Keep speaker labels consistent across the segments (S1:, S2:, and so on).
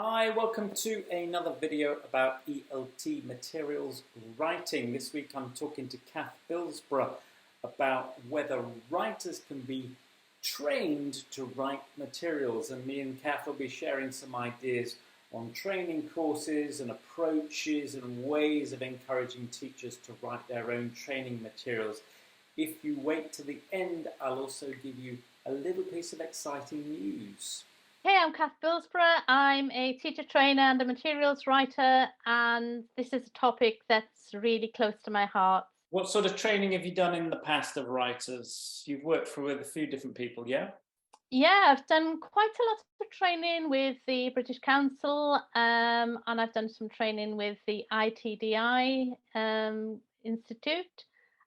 S1: Hi, welcome to another video about ELT materials writing. This week I'm talking to Kath Bilsborough about whether writers can be trained to write materials, and me and Kath will be sharing some ideas on training courses and approaches and ways of encouraging teachers to write their own training materials. If you wait to the end, I'll also give you a little piece of exciting news.
S2: Hey, I'm Kath Bilsborough. I'm a teacher trainer and a materials writer, and this is a topic that's really close to my heart.
S1: What sort of training have you done in the past of writers? You've worked with a few different people, yeah?
S2: Yeah, I've done quite a lot of training with the British Council, and I've done some training with the ITDI Institute.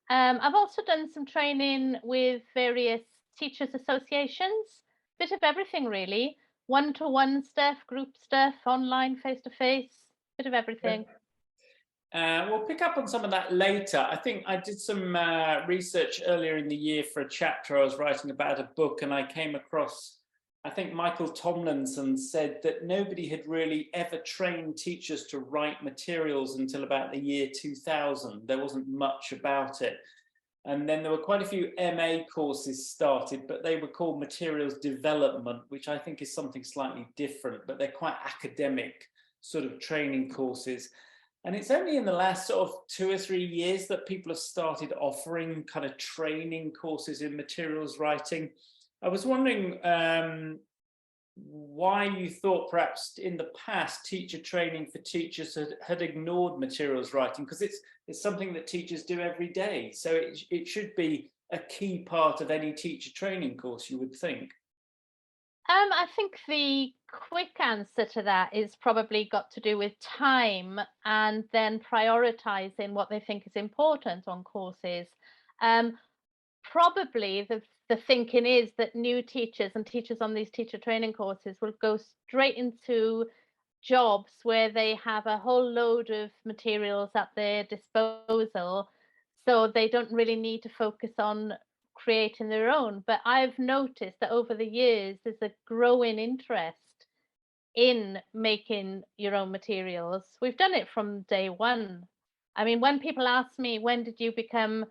S2: I've also done some training with various teachers' associations, bit of everything really. One-to-one stuff, group stuff, online, face-to-face, bit of everything.
S1: We'll pick up on some of that later. I think I did some research earlier in the year for a chapter I was writing about a book, and I came across, I think Michael Tomlinson said that nobody had really ever trained teachers to write materials until about the year 2000. There wasn't much about it. And then there were quite a few MA courses started, but they were called materials development, which I think is something slightly different, but they're quite academic sort of training courses. And it's only in the last sort of 2 or 3 years that people have started offering kind of training courses in materials writing. I was wondering why you thought perhaps in the past teacher training for teachers had ignored materials writing, because it's something that teachers do every day. So it should be a key part of any teacher training course, you would think.
S2: I think the quick answer to that is probably got to do with time and then prioritizing what they think is important on courses. Um, Probably the thinking is that new teachers and teachers on these teacher training courses will go straight into jobs where they have a whole load of materials at their disposal, so they don't really need to focus on creating their own. But I've noticed that over the years there's a growing interest in making your own materials. We've done it from day one. I mean, when people ask me, when did you become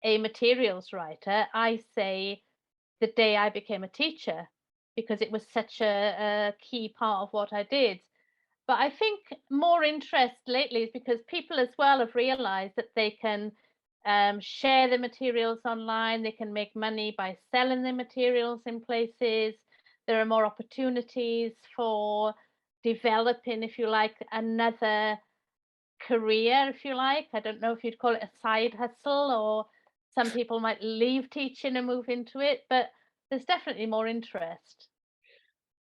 S2: a materials writer, I say the day I became a teacher, because it was such a key part of what I did. But I think more interest lately is because people as well have realized that they can share the materials online, they can make money by selling the materials in places. There are more opportunities for developing, if you like, another career, if you like. I don't know if you'd call it a side hustle, or some people might leave teaching and move into it, but there's definitely more interest.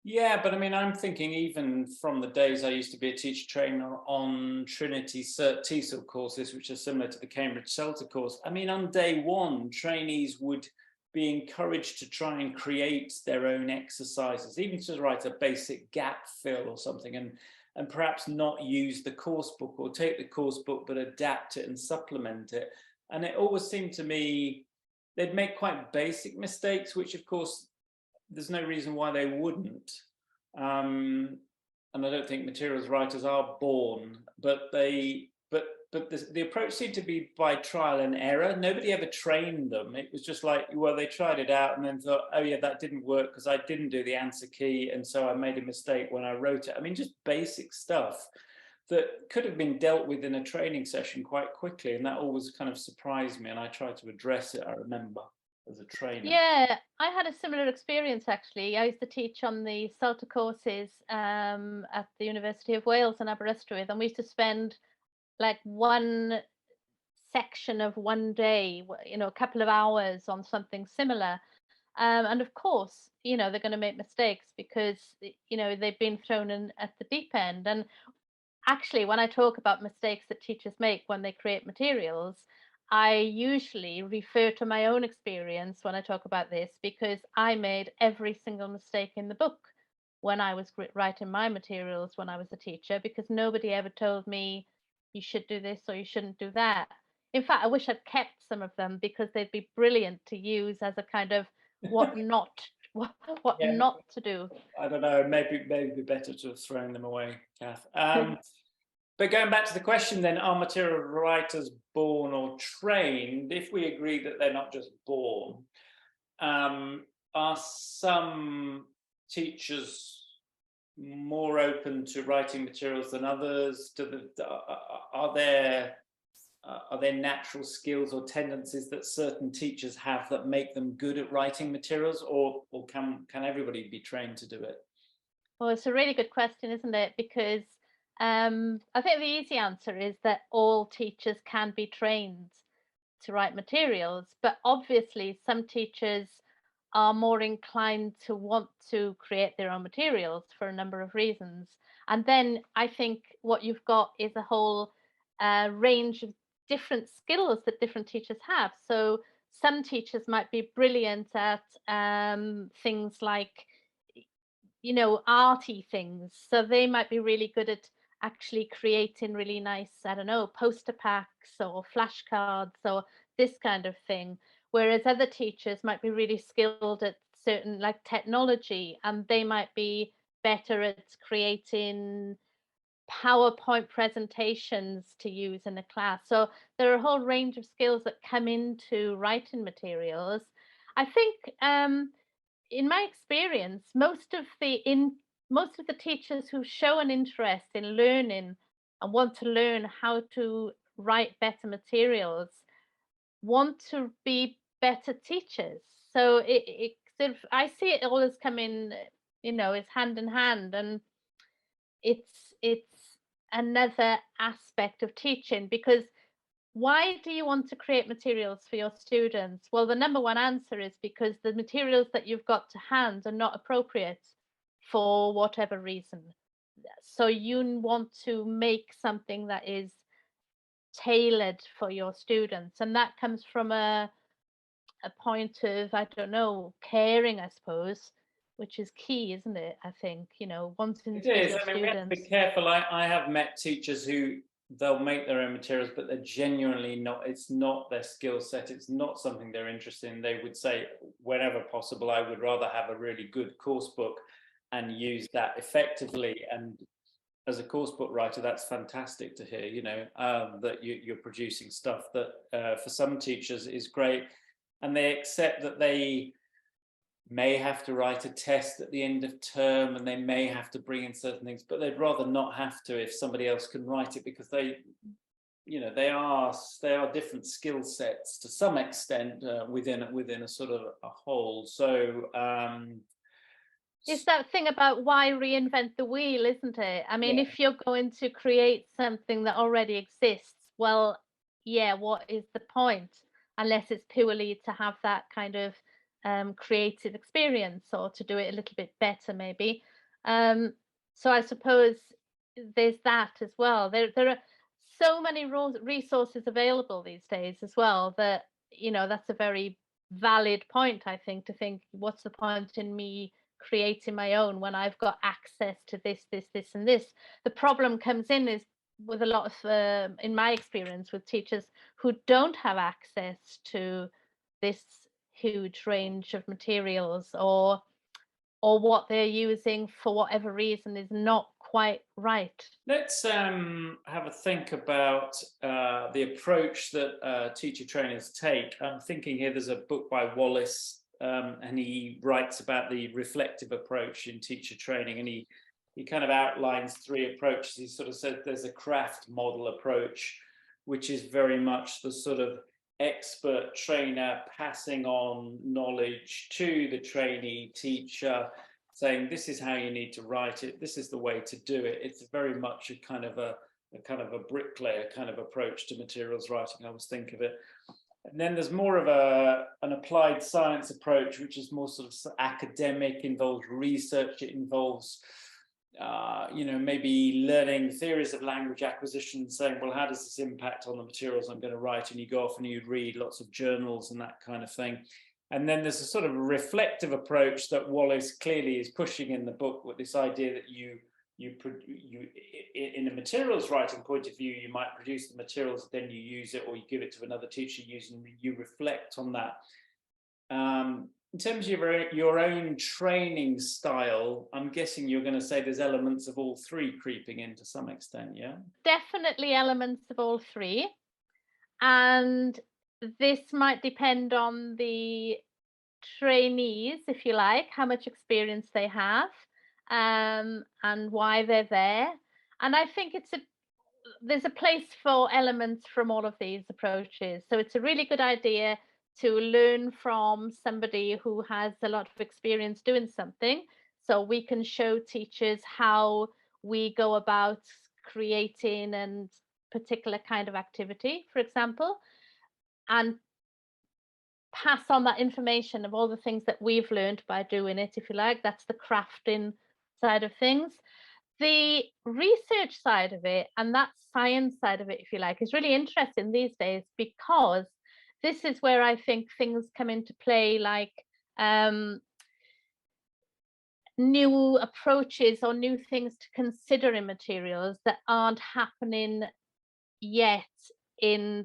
S1: Yeah, but I mean, I'm thinking even from the days I used to be a teacher trainer on Trinity Cert TESOL courses, which are similar to the Cambridge CELTA course. I mean, on day one, trainees would be encouraged to try and create their own exercises, even to write a basic gap fill or something, and perhaps not use the course book, or take the course book but adapt it and supplement it. And it always seemed to me they'd make quite basic mistakes, which of course there's no reason why they wouldn't. And I don't think materials writers are born, but the approach seemed to be by trial and error. Nobody ever trained them. It was just like, well, they tried it out and then thought, oh yeah, that didn't work because I didn't do the answer key, and so I made a mistake when I wrote it. I mean, just basic stuff that could have been dealt with in a training session quite quickly, and that always kind of surprised me, and I tried to address it, I remember, as a trainer.
S2: Yeah, I had a similar experience actually. I used to teach on the CELTA courses at the University of Wales in Aberystwyth, and we used to spend like one section of one day, a couple of hours on something similar. And of course, they're going to make mistakes because, they've been thrown in at the deep end. And actually, when I talk about mistakes that teachers make when they create materials, I usually refer to my own experience when I talk about this, because I made every single mistake in the book when I was writing my materials when I was a teacher, because nobody ever told me you should do this or you shouldn't do that. In fact, I wish I'd kept some of them, because they'd be brilliant to use as a kind of what not what
S1: Yeah,
S2: not to do.
S1: I don't know. Maybe it'd be better to have thrown them away, Kath. But going back to the question, then, are material writers born or trained? If we agree that they're not just born, are some teachers more open to writing materials than others? Are there natural skills or tendencies that certain teachers have that make them good at writing materials, or can everybody be trained to do it?
S2: Well, it's a really good question, isn't it? Because I think the easy answer is that all teachers can be trained to write materials, but obviously some teachers are more inclined to want to create their own materials for a number of reasons. And then I think what you've got is a whole range of different skills that different teachers have. So some teachers might be brilliant at things like, arty things. So they might be really good at actually creating really nice, I don't know, poster packs or flashcards or this kind of thing. Whereas other teachers might be really skilled at certain like technology, and they might be better at creating PowerPoint presentations to use in a class. So there are a whole range of skills that come into writing materials. I think in my experience, most of the teachers who show an interest in learning and want to learn how to write better materials want to be better teachers. So it sort of, I see it all as coming, it's hand in hand, and it's another aspect of teaching. Because why do you want to create materials for your students? Well, the number one answer is because the materials that you've got to hand are not appropriate for whatever reason. So you want to make something that is tailored for your students. And that comes from a point of, I don't know, caring, I suppose, which is key, isn't it? I think, wanting
S1: It
S2: to give
S1: is.
S2: your
S1: I mean, we have to be
S2: students.
S1: careful. I have met teachers who they'll make their own materials, but they're genuinely not, it's not their skill set. It's not something they're interested in. They would say, whenever possible, I would rather have a really good course book and use that effectively. And as a course book writer, that's fantastic to hear, that you're producing stuff that for some teachers is great. And they accept that they may have to write a test at the end of term, and they may have to bring in certain things, but they'd rather not have to if somebody else can write it, because they are different skill sets to some extent within a sort of a whole. So
S2: It's that thing about why reinvent the wheel, isn't it? I mean,
S1: yeah,
S2: if you're going to create something that already exists, well, yeah, what is the point? Unless it's purely to have that kind of creative experience, or to do it a little bit better, maybe. So I suppose there's that as well. There are so many resources available these days as well, that that's a very valid point, I think, to think, what's the point in me creating my own when I've got access to this and this. The problem comes in is with a lot of in my experience with teachers who don't have access to this huge range of materials, or what they're using for whatever reason is not quite right.
S1: let's have a think about the approach that teacher trainers take. I'm thinking here, there's a book by Wallace, and he writes about the reflective approach in teacher training, and he kind of outlines three approaches. He sort of said there's a craft model approach, which is very much the sort of expert trainer passing on knowledge to the trainee teacher, saying this is how you need to write it, this is the way to do it. It's very much a kind of a bricklayer kind of approach to materials writing, I always think of it. And then there's more of an applied science approach, which is more sort of academic, involves research, it involves maybe learning theories of language acquisition, saying, well, how does this impact on the materials I'm going to write? And you go off and you read lots of journals and that kind of thing. And then there's a sort of reflective approach that Wallace clearly is pushing in the book, with this idea that you in a materials writing point of view, you might produce the materials, then you use it, or you give it to another teacher, and you reflect on that. In terms of your own training style, I'm guessing you're going to say there's elements of all three creeping in to some extent, yeah?
S2: Definitely elements of all three. And this might depend on the trainees, if you like, how much experience they have, and why they're there. And I think there's a place for elements from all of these approaches. So it's a really good idea to learn from somebody who has a lot of experience doing something. So we can show teachers how we go about creating a particular kind of activity, for example, and pass on that information of all the things that we've learned by doing it, if you like. That's the crafting side of things. The research side of it and that science side of it, if you like, is really interesting these days, because this is where I think things come into play, like new approaches or new things to consider in materials that aren't happening yet in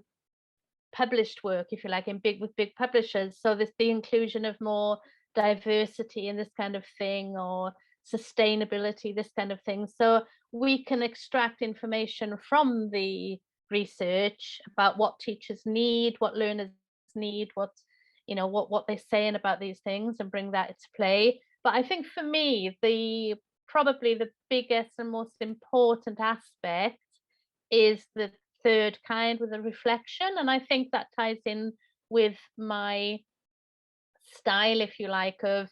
S2: published work, if you like, in with big publishers. So there's the inclusion of more diversity in this kind of thing, or sustainability, this kind of thing. So we can extract information from the research about what teachers need, what learners need, what they're saying about these things, and bring that into play. But I think for me, probably the biggest and most important aspect is the third kind, with a reflection. And I think that ties in with my style, if you like, of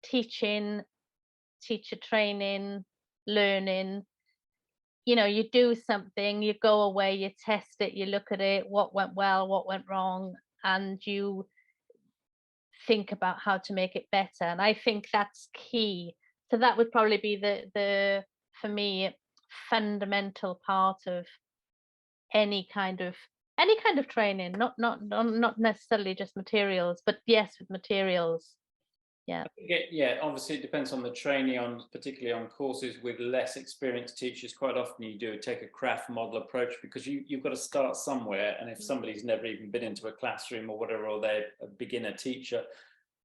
S2: teaching, teacher training, learning. You do something, you go away, you test it, you look at it, what went well, what went wrong, and you think about how to make it better. And I think that's key. So that would probably be the for me, fundamental part of any kind of training, not necessarily just materials, but yes, with materials. Yeah.
S1: Yeah, obviously it depends on the trainee, particularly on courses with less experienced teachers. Quite often you do take a craft model approach, because you've got to start somewhere. And if somebody's never even been into a classroom or whatever, or they're a beginner teacher,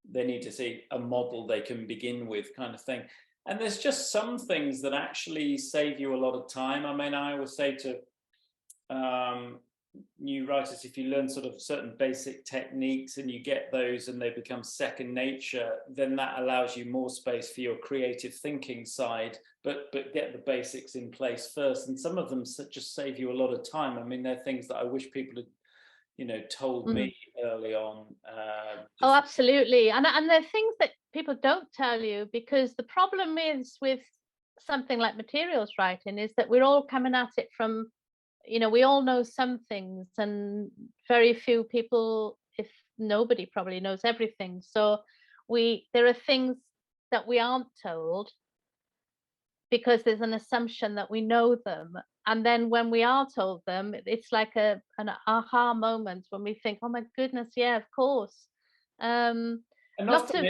S1: they need to see a model they can begin with, kind of thing. And there's just some things that actually save you a lot of time. I mean, I always say to new writers, if you learn sort of certain basic techniques and you get those and they become second nature, then that allows you more space for your creative thinking side, but get the basics in place first. And some of them just save you a lot of time. I mean, they're things that I wish people had told me early on.
S2: Oh, absolutely. And there are things that people don't tell you, because the problem is with something like materials writing is that we're all coming at it from, we all know some things, and very few people, if nobody, probably knows everything. So there are things that we aren't told because there's an assumption that we know them. And then when we are told them, it's like an aha moment when we think, oh my goodness, yeah, of course.
S1: And
S2: Lots
S1: often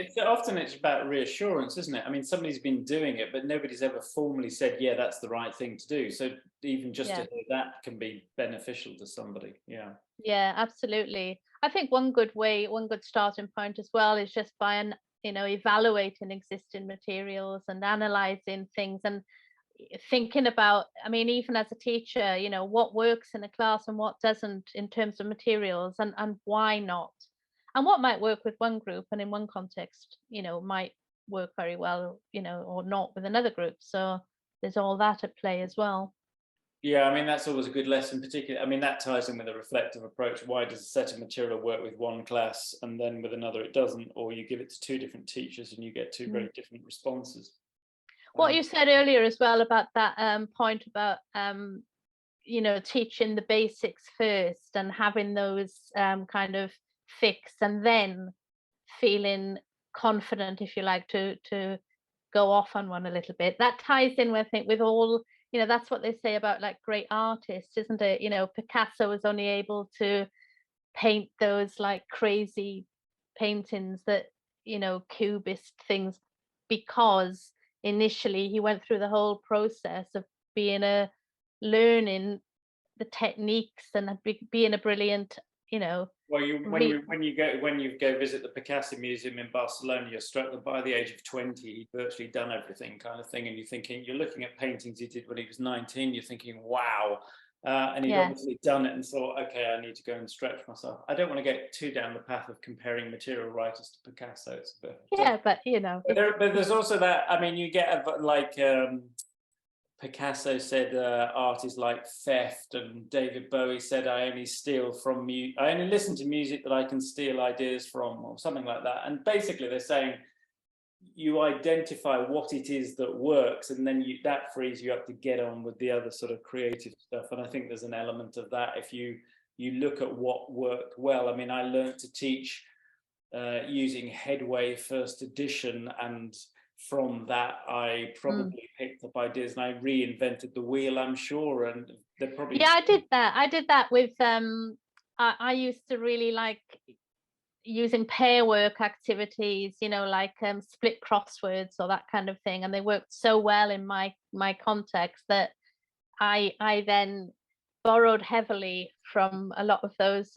S2: of
S1: it's about reassurance, isn't it? I mean, somebody's been doing it, but nobody's ever formally said, yeah, that's the right thing to do. So even just to
S2: Yeah.
S1: hear that can be beneficial to somebody. Yeah.
S2: Yeah, absolutely. I think one good starting point as well is just by evaluating existing materials and analyzing things, and thinking about, I mean, even as a teacher, what works in a class and what doesn't in terms of materials, and why not, and what might work with one group and in one context, might work very well, or not with another group. So there's all that at play as well.
S1: Yeah, I mean, that's always a good lesson, particularly. I mean, that ties in with a reflective approach. Why does a set of material work with one class and then with another it doesn't? Or you give it to two different teachers and you get two very different responses.
S2: What you said earlier as well about that point about teaching the basics first and having those kind of fixed, and then feeling confident, if you like, to go off on one a little bit. That ties in, I think, with all, that's what they say about like great artists, isn't it? Picasso was only able to paint those like crazy paintings, that cubist things, because initially he went through the whole process of learning the techniques and being a brilliant
S1: Well,
S2: re
S1: when you go visit the Picasso Museum in Barcelona, you're struck that by the age of 20, he'd virtually done everything, kind of thing. And you're looking at paintings he did when he was 19. You're thinking, wow. And he'd
S2: yeah.
S1: obviously done it and thought, okay, I need to go and stretch myself. I don't want to get too down the path of comparing material writers to Picasso. It's a bit.
S2: Yeah, but you know,
S1: But there's also that. I mean, you get like. Picasso said art is like theft, and David Bowie said I only steal from I only listen to music that I can steal ideas from, or something like that. And basically, they're saying you identify what it is that works, and then that frees you up to get on with the other sort of creative stuff. And I think there's an element of that if you look at what worked well. I mean, I learned to teach using Headway first edition, and from that I probably picked up ideas and I reinvented the wheel, I'm sure. And they're probably.
S2: yeah, I did that with I used to really like using pair work activities, you know, like split crosswords or that kind of thing, and they worked so well in my context that I then borrowed heavily from a lot of those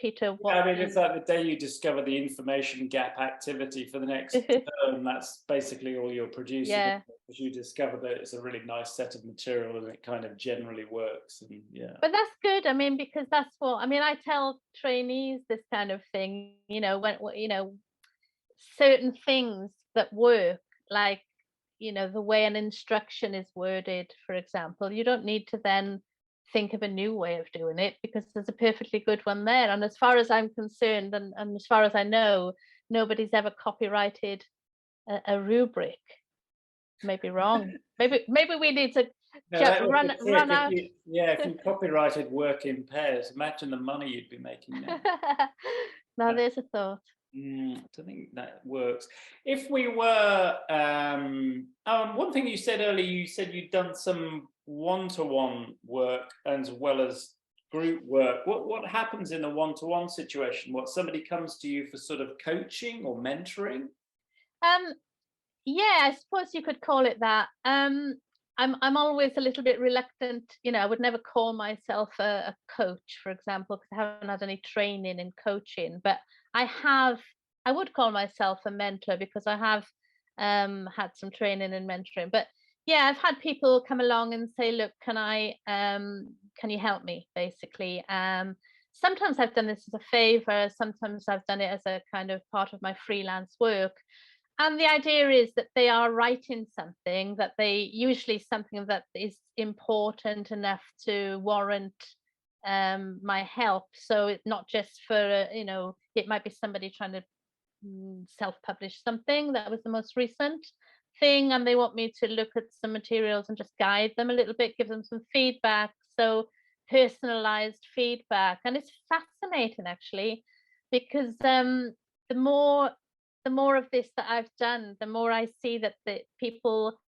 S2: Peter
S1: I mean, it's
S2: Watson.
S1: like the day you discover the information gap activity for the next term, that's basically all you're producing,
S2: Yeah,
S1: because you discover that it's a really nice set of material and it kind of generally works. And yeah.
S2: but that's good. I mean, because that's what I mean. I tell trainees this kind of thing. You know, when you know certain things that work, like you know the way an instruction is worded, for example. You don't need to then think of a new way of doing it because there's a perfectly good one there. And as far as I'm concerned, and as far as I know, nobody's ever copyrighted a rubric. Maybe wrong. Maybe we need to
S1: No, that would be
S2: run
S1: sick
S2: out.
S1: if you copyrighted work in pairs. Imagine the money you'd be making now.
S2: Now there's a thought.
S1: I don't think that works. If we were, one thing you said earlier, you said you'd done some one-to-one work as well as group work. What happens in a one-to-one situation? What, somebody comes to you for sort of coaching or mentoring?
S2: Um, yeah, I suppose you could call it that. I'm always a little bit reluctant. You know, I would never call myself a coach, for example, because I haven't had any training in coaching. But I have. I would call myself a mentor because I have had some training in mentoring. But yeah, I've had people come along and say, "Look, can you help me?" Basically, sometimes I've done this as a favor. Sometimes I've done it as a kind of part of my freelance work. And the idea is that they are writing something that they usually something that is important enough to warrant my help. So it's not just for you know, it might be somebody trying to self-publish something. That was the most recent thing, and they want me to look at some materials and just guide them a little bit, give them some feedback. So personalized feedback, and it's fascinating actually, because the more of this that I've done, the more I see that the people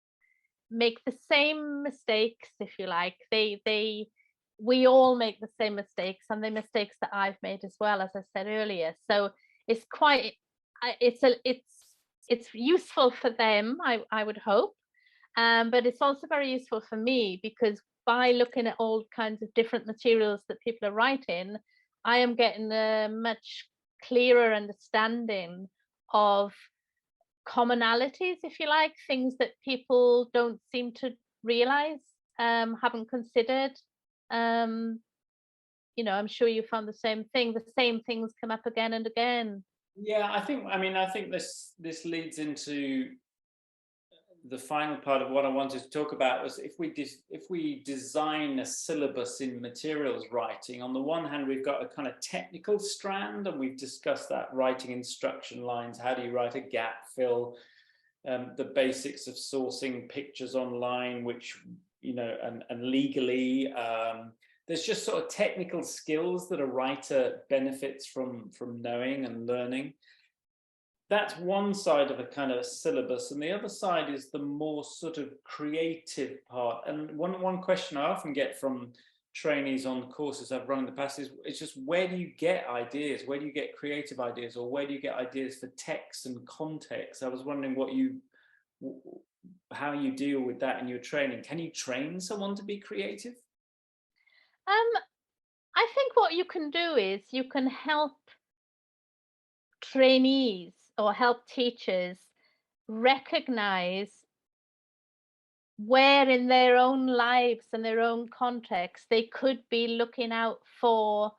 S2: make the same mistakes, if you like. We all make the same mistakes, and the mistakes that I've made as well, as I said earlier. So it's quite, it's useful for them, I would hope, but it's also very useful for me because by looking at all kinds of different materials that people are writing, I am getting a much clearer understanding of commonalities, if you like, things that people don't seem to realize, haven't considered. Um, you know, I'm sure you found the same thing. The same things come up again and again.
S1: Yeah, I think this leads into the final part of what I wanted to talk about. Was if we design a syllabus in materials writing, on the one hand we've got a kind of technical strand, and we've discussed that, writing instruction lines, how do you write a gap fill, the basics of sourcing pictures online, which you know, and legally, there's just sort of technical skills that a writer benefits from knowing and learning. That's one side of a kind of syllabus, and the other side is the more sort of creative part. And one question I often get from trainees on courses I've run in the past is, it's just, where do you get ideas? Where do you get creative ideas, or where do you get ideas for text and context? I was wondering how you deal with that in your training. Can you train someone to be creative?
S2: Um, I think what you can do is you can help trainees or help teachers recognize where in their own lives and their own context they could be looking out for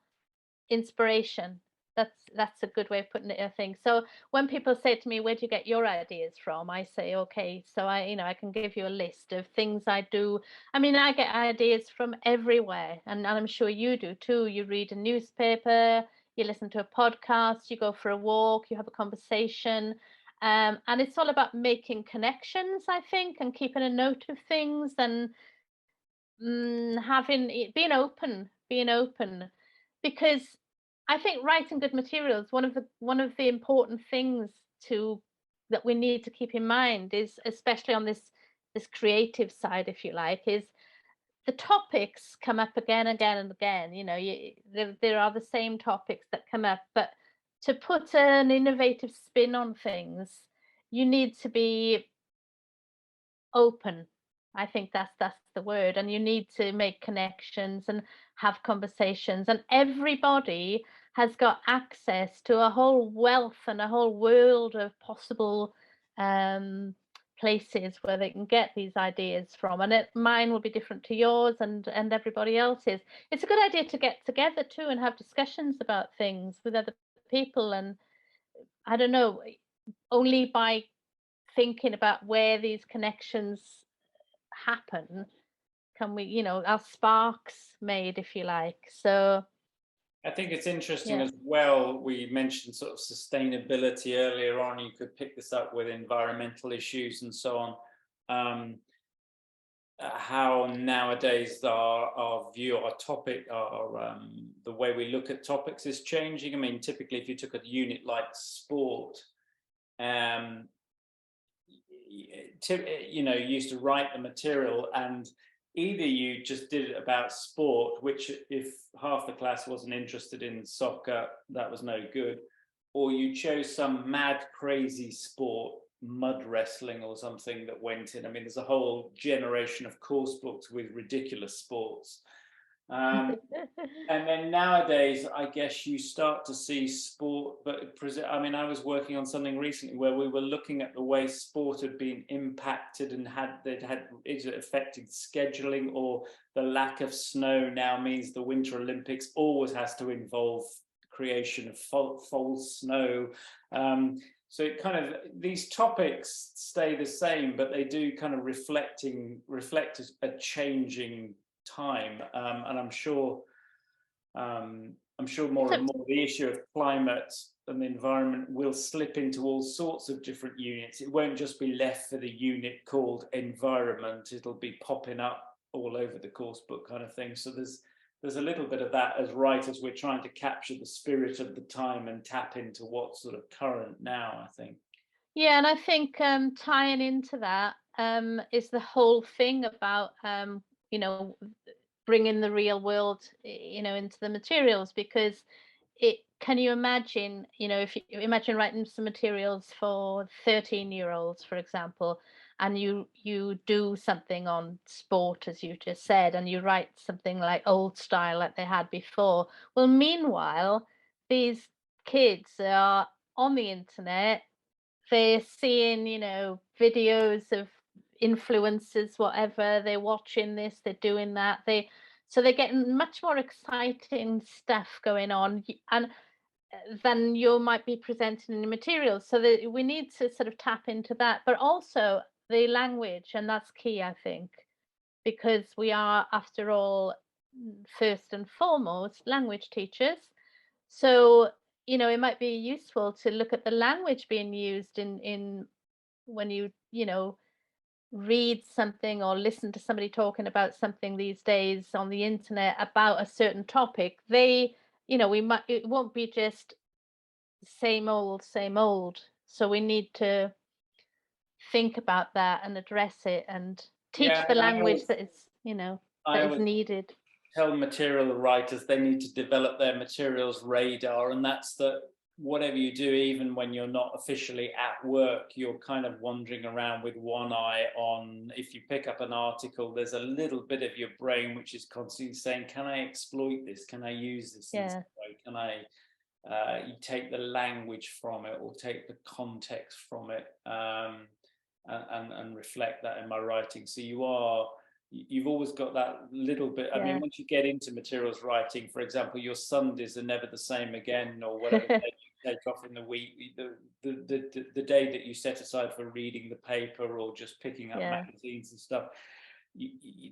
S2: inspiration. That's a good way of putting it, I think. So when people say to me, "Where do you get your ideas from?" I say, "Okay, so I can give you a list of things I do." I mean, I get ideas from everywhere, and I'm sure you do too. You read a newspaper, you listen to a podcast, you go for a walk, you have a conversation, and it's all about making connections, I think, and keeping a note of things and being open, because I think writing good materials, one of the important things to that we need to keep in mind is, especially on this creative side, if you like, is the topics come up again, again, and again. There are the same topics that come up, but to put an innovative spin on things, you need to be open. I think that's the word. And you need to make connections and have conversations. And everybody has got access to a whole wealth and a whole world of possible um, places where they can get these ideas from. And mine will be different to yours and everybody else's. It's a good idea to get together too and have discussions about things with other people. And I don't know, only by thinking about where these connections happen can we, our sparks made, if you like. So
S1: I think it's interesting
S2: yeah.
S1: as well. We mentioned sort of sustainability earlier on. You could pick this up with environmental issues and so on. How nowadays our view, our topic, the way we look at topics is changing. I mean, typically, if you took a unit like sport, um, you used to write the material, and either you just did it about sport, which if half the class wasn't interested in soccer, that was no good, or you chose some mad crazy sport, mud wrestling or something, that went in. I mean, there's a whole generation of course books with ridiculous sports. And then nowadays, I guess you start to see sport, but I mean, I was working on something recently where we were looking at the way sport had been impacted and is it affecting scheduling, or the lack of snow now means the Winter Olympics always has to involve creation of false snow. So it kind of, these topics stay the same, but they do kind of reflect a changing time, and I'm sure more
S2: So
S1: and more the issue of climate and the environment will slip into all sorts of different units. It won't just be left for the unit called environment. It'll be popping up all over the course book kind of thing. So there's a little bit of that as writers. We're trying to capture the spirit of the time and tap into what's sort of current now, I think.
S2: yeah, and I think tying into that is the whole thing about you know bringing the real world into the materials, because it can you imagine, if you imagine writing some materials for 13-year-olds, for example, and you do something on sport, as you just said, and you write something like old style like they had before. Well, meanwhile, these kids are on the internet, they're seeing, videos of influencers, whatever, they're watching this, they're doing that, they're getting much more exciting stuff going on, and than you might be presenting in the materials. So that we need to sort of tap into that, but also the language, and that's key, I think, because we are, after all, first and foremost language teachers. So it might be useful to look at the language being used in when you read something or listen to somebody talking about something these days on the internet about a certain topic. It won't be just same old. So we need to think about that and address it and teach
S1: Yeah,
S2: the
S1: and
S2: language
S1: I
S2: that is
S1: always
S2: needed.
S1: tell material writers they need to develop their materials radar, and that's that whatever you do, even when you're not officially at work, you're kind of wandering around with one eye on. If you pick up an article, there's a little bit of your brain which is constantly saying, can I exploit this? Can I use this in some
S2: Yeah,
S1: way? Can I you take the language from it or take the context from it, and reflect that in my writing. So you've always got that little bit. I mean,
S2: yeah.
S1: once you get into materials writing, for example, your Sundays are never the same again, or whatever day you take off in the week, the day that you set aside for reading the paper or just picking up
S2: Yeah.
S1: magazines and stuff,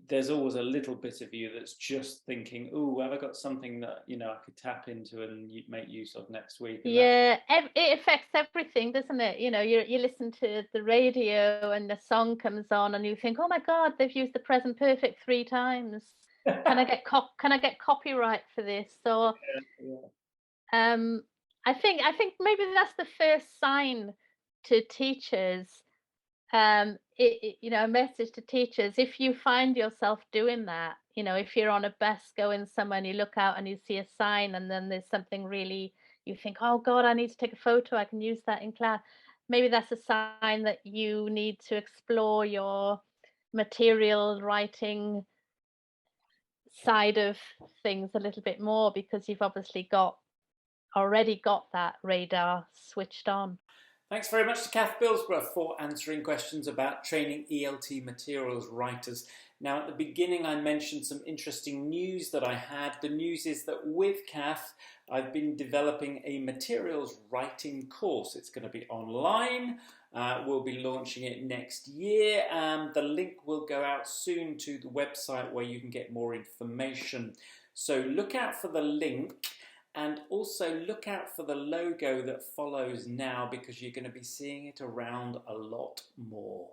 S1: there's always a little bit of you that's just thinking, oh, have I got something that I could tap into and make use of next week? And that,
S2: Yeah, it affects everything, doesn't it? You listen to the radio and the song comes on and you think, "Oh my God, they've used the present perfect 3 times. Can I get copyright for this?" So,
S1: yeah,
S2: um, I think maybe that's the first sign to teachers. A message to teachers: if you find yourself doing that, if you're on a bus going somewhere and you look out and you see a sign and then there's something really, you think, oh God, I need to take a photo, I can use that in class. Maybe that's a sign that you need to explore your material writing side of things a little bit more, because you've obviously already got that radar switched on.
S1: Thanks very much to Kath Bilsborough for answering questions about training ELT materials writers. Now, at the beginning, I mentioned some interesting news that I had. The news is that with Kath, I've been developing a materials writing course. It's going to be online. We'll be launching it next year. The link will go out soon to the website where you can get more information. So look out for the link. And also look out for the logo that follows now, because you're going to be seeing it around a lot more.